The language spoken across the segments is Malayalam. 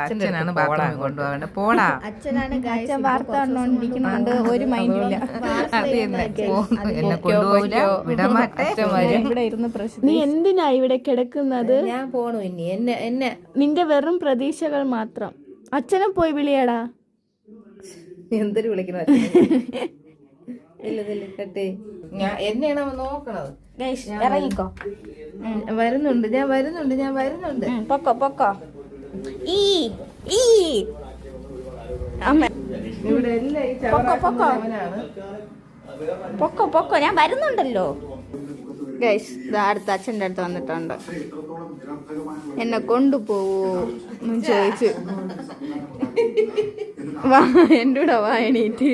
അച്ഛനാണ് ബാത്റൂമിൽ കൊണ്ടുപോകേണ്ട. പോടാ, അച്ഛൻ വാർത്ത കണ്ടോണ്ടിരിക്കുന്നുണ്ട്, ഒരു മൈൻഡില്ല. എന്നെ കൊണ്ടുപോകില്ല, വിടമാട്ടെ. നീ എന്തിനാ ഇവിടെ കിടക്കുന്നത്? ഞാൻ പോണു ഇനി. എന്നെ നിന്റെ വെറും പ്രതീക്ഷകൾ മാത്രം. അച്ഛനെ പോയി വിളിയാടാ. എന്തൊരു വിളിക്കണ ഞാൻ എന്നെയാണ് അവൻ നോക്കണത്. ഇറങ്ങിക്കോ. വരുന്നുണ്ട്, ഞാൻ വരുന്നുണ്ട്. പൊക്കോ. അമ്മ ഇവിടെ എല്ലാം പൊക്കോ, ഞാൻ വരുന്നുണ്ടല്ലോ. ഗൈസ്, അടുത്ത അച്ഛൻ്റെ അടുത്ത് വന്നിട്ടുണ്ട്. എന്നെ കൊണ്ടുപോവോ എന്ന് ചോദിച്ചു. വാ, എൻ്റെ കൂടെ വാ, എണീറ്റ്.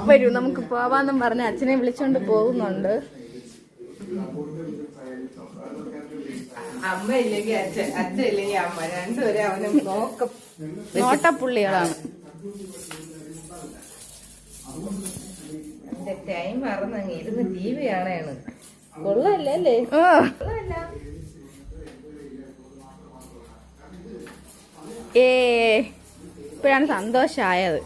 വരൂ, നമുക്ക് പോവാന്നും പറഞ്ഞ് അച്ഛനെ വിളിച്ചോണ്ട് പോകുന്നുണ്ട്. അമ്മ ഇല്ലെങ്കിൽ അച്ഛൻ ഇല്ലെങ്കിൽ അമ്മ, രണ്ടുപേരെ അവന് നോട്ടപ്പുള്ളികളാണ്. എന്റെ ടൈം മറന്നങ്ങ് ഇരുന്ന് TV കാണാണ്. കൊള്ളല്ലേ? ഇപ്പോഴാണ് സന്തോഷായത്.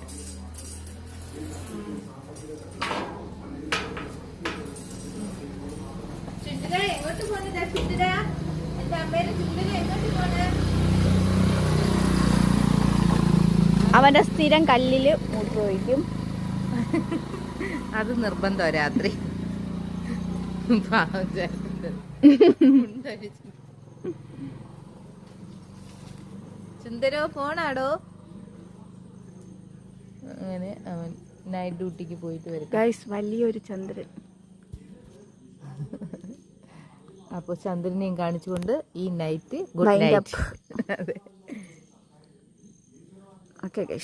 അവന്റെ സ്ഥിരം കല്ലില് മൂത്രമൊഴിക്കും. അത് നിർബന്ധം രാത്രി. സുന്ദരോ ഫോണാടോ. അങ്ങനെ അവൻ നൈറ്റ് ഡ്യൂട്ടിക്ക് പോയിട്ട് വരും. ഗൈസ്, വലിയൊരു ചന്ദ്രൻ. അപ്പോൾ ചന്ദ്രനെയും കാണിച്ചുകൊണ്ട് ഈ നൈറ്റ് ഗുഡ് നൈറ്റ്. അതെ. Okay guys.